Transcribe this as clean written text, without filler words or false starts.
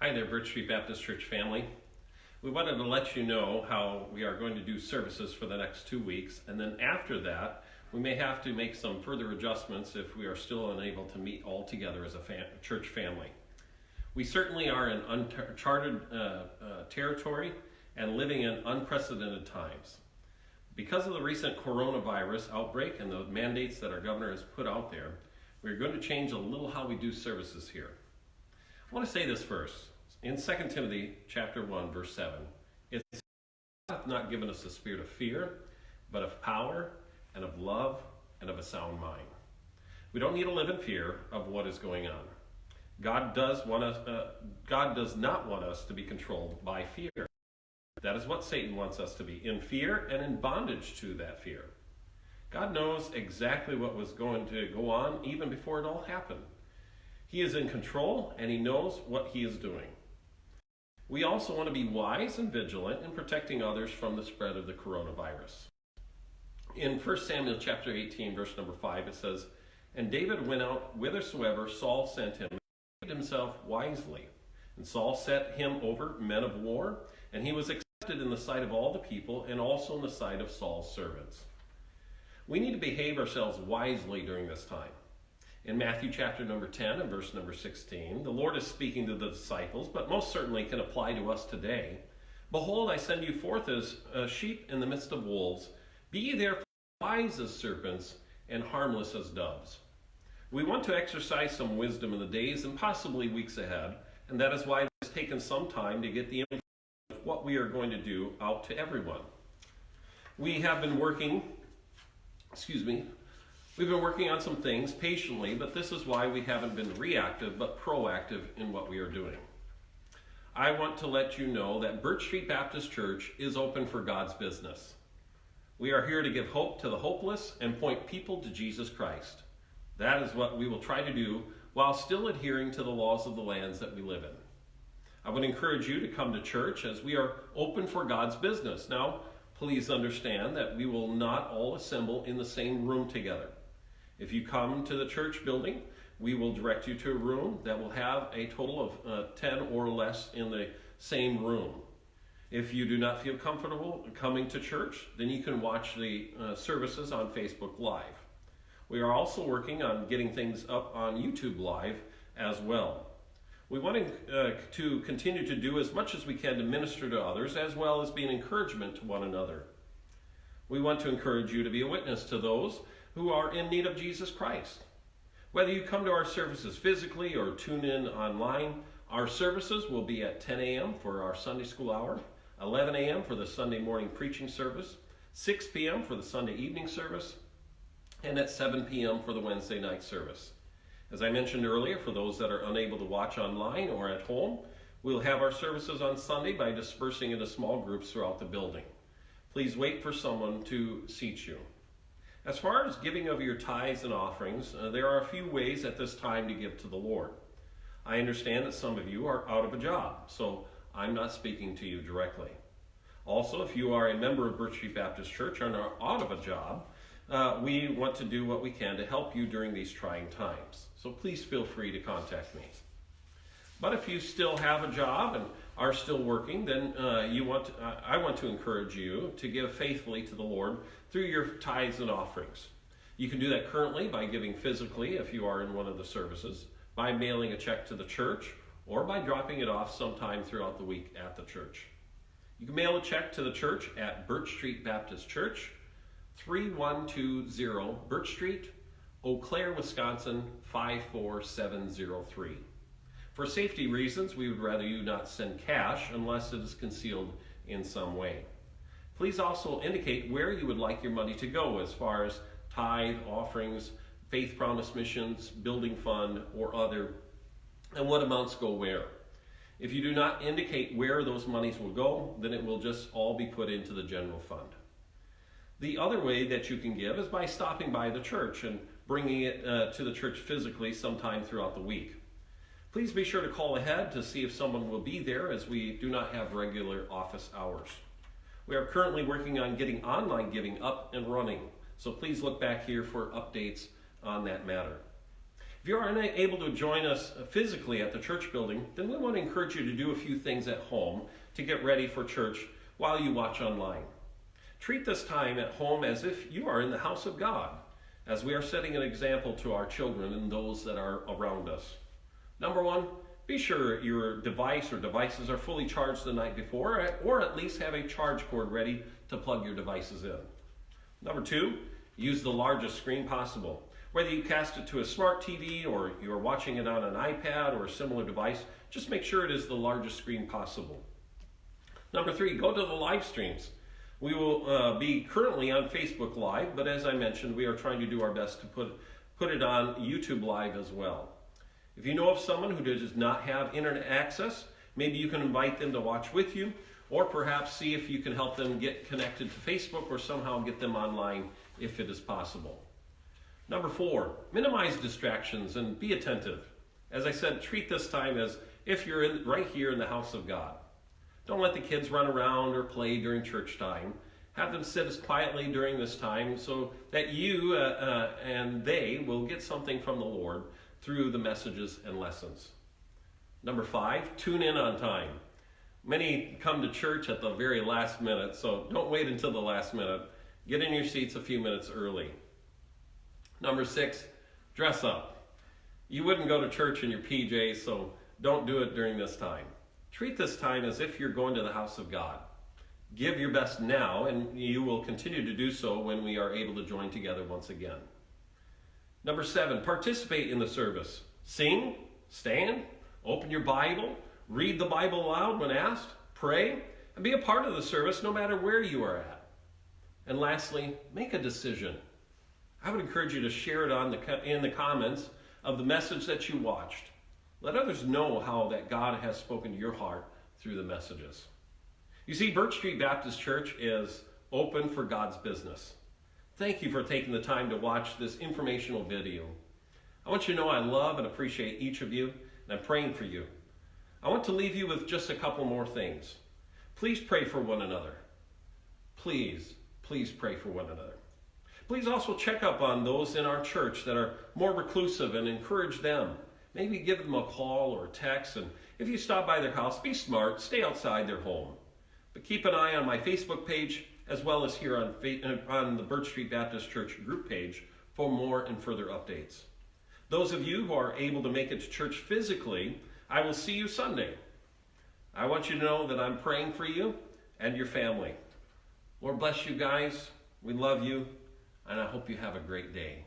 Hi there, Birch Street Baptist Church family. We wanted to let you know how we are going to do services for the next 2 weeks, and then after that, we may have to make some further adjustments if we are still unable to meet all together as a church family. We certainly are in uncharted territory and living in unprecedented times. Because of the recent coronavirus outbreak and the mandates that our governor has put out there, we're going to change a little how we do services here. I want to say this first. In 2 Timothy chapter 1, verse 7, it says, God hath not given us a spirit of fear, but of power and of love and of a sound mind. We don't need to live in fear of what is going on. God does not want us to be controlled by fear. That is what Satan wants us to be, in fear and in bondage to that fear. God knows exactly what was going to go on even before it all happened. He is in control and he knows what he is doing. We also want to be wise and vigilant in protecting others from the spread of the coronavirus. In 1 Samuel chapter 18, verse number 5, it says, And David went out whithersoever Saul sent him, and made himself wisely. And Saul set him over men of war, and he was accepted in the sight of all the people, and also in the sight of Saul's servants. We need to behave ourselves wisely during this time. In Matthew chapter number 10 and verse number 16, the Lord is speaking to the disciples, but most certainly can apply to us today. Behold, I send you forth as sheep in the midst of wolves. Be ye therefore wise as serpents and harmless as doves. We want to exercise some wisdom in the days and possibly weeks ahead, and that is why it has taken some time to get the information of what we are going to do out to everyone. We've been working on some things patiently, but this is why we haven't been reactive but proactive in what we are doing. I want to let you know that Birch Street Baptist Church is open for God's business. We are here to give hope to the hopeless and point people to Jesus Christ. That is what we will try to do while still adhering to the laws of the lands that we live in. I would encourage you to come to church as we are open for God's business. Now, please understand that we will not all assemble in the same room together. If you come to the church building, we will direct you to a room that will have a total of 10 or less in the same room. If you do not feel comfortable coming to church, then you can watch the services on Facebook Live. We are also working on getting things up on YouTube Live as well. We want to continue to do as much as we can to minister to others, as well as be an encouragement to one another. We want to encourage you to be a witness to those who are in need of Jesus Christ. Whether you come to our services physically or tune in online, our services will be at 10 a.m. for our Sunday school hour, 11 a.m. for the Sunday morning preaching service, 6 p.m. for the Sunday evening service, and at 7 p.m. for the Wednesday night service. As I mentioned earlier, for those that are unable to watch online or at home, we'll have our services on Sunday by dispersing into small groups throughout the building. Please wait for someone to seat you. As far as giving of your tithes and offerings, there are a few ways at this time to give to the Lord. I understand that some of you are out of a job, so I'm not speaking to you directly. Also, if you are a member of Birch Street Baptist Church and are out of a job, we want to do what we can to help you during these trying times. So please feel free to contact me. But if you still have a job and are still working, then I want to encourage you to give faithfully to the Lord through your tithes and offerings. You can do that currently by giving physically if you are in one of the services, by mailing a check to the church, or by dropping it off sometime throughout the week at the church. You can mail a check to the church at Birch Street Baptist Church, 3120 Birch Street, Eau Claire, Wisconsin, 54703. For safety reasons, we would rather you not send cash unless it is concealed in some way. Please also indicate where you would like your money to go as far as tithe, offerings, faith promise missions, building fund, or other, and what amounts go where. If you do not indicate where those monies will go, then it will just all be put into the general fund. The other way that you can give is by stopping by the church and bringing it to the church physically sometime throughout the week. Please be sure to call ahead to see if someone will be there, as we do not have regular office hours. We are currently working on getting online giving up and running, so please look back here for updates on that matter. If you are unable to join us physically at the church building, then we want to encourage you to do a few things at home to get ready for church while you watch online. Treat this time at home as if you are in the house of God, as we are setting an example to our children and those that are around us. Number one, be sure your device or devices are fully charged the night before, or at least have a charge cord ready to plug your devices in. Number two, use the largest screen possible. Whether you cast it to a smart TV or you're watching it on an iPad or a similar device, just make sure it is the largest screen possible. Number three, go to the live streams. We will be currently on Facebook Live, but as I mentioned, we are trying to do our best to put it on YouTube Live as well. If you know of someone who does not have internet access, maybe you can invite them to watch with you, or perhaps see if you can help them get connected to Facebook or somehow get them online if it is possible. Number four, minimize distractions and be attentive. As I said, treat this time as if you're right here in the house of God. Don't let the kids run around or play during church time. Have them sit as quietly during this time so that you and they will get something from the Lord through the messages and lessons. Number five, tune in on time. Many come to church at the very last minute, so don't wait until the last minute. Get in your seats a few minutes early. Number six, dress up. You wouldn't go to church in your PJs, so don't do it during this time. Treat this time as if you're going to the house of God. Give your best now, and you will continue to do so when we are able to join together once again. Number seven, participate in the service. Sing, stand, open your Bible, read the Bible aloud when asked, pray, and be a part of the service no matter where you are at. And lastly, make a decision. I would encourage you to share it in the comments of the message that you watched. Let others know how that God has spoken to your heart through the messages. You see, Birch Street Baptist Church is open for God's business. Thank you for taking the time to watch this informational video. I want you to know I love and appreciate each of you, and I'm praying for you. I want to leave you with just a couple more things. Please pray for one another. Please pray for one another. Please also check up on those in our church that are more reclusive and encourage them. Maybe give them a call or a text, and if you stop by their house, be smart, stay outside their home. But keep an eye on my Facebook page as well as here on the Birch Street Baptist Church group page for more and further updates. Those of you who are able to make it to church physically, I will see you Sunday. I want you to know that I'm praying for you and your family. Lord bless you guys. We love you, and I hope you have a great day.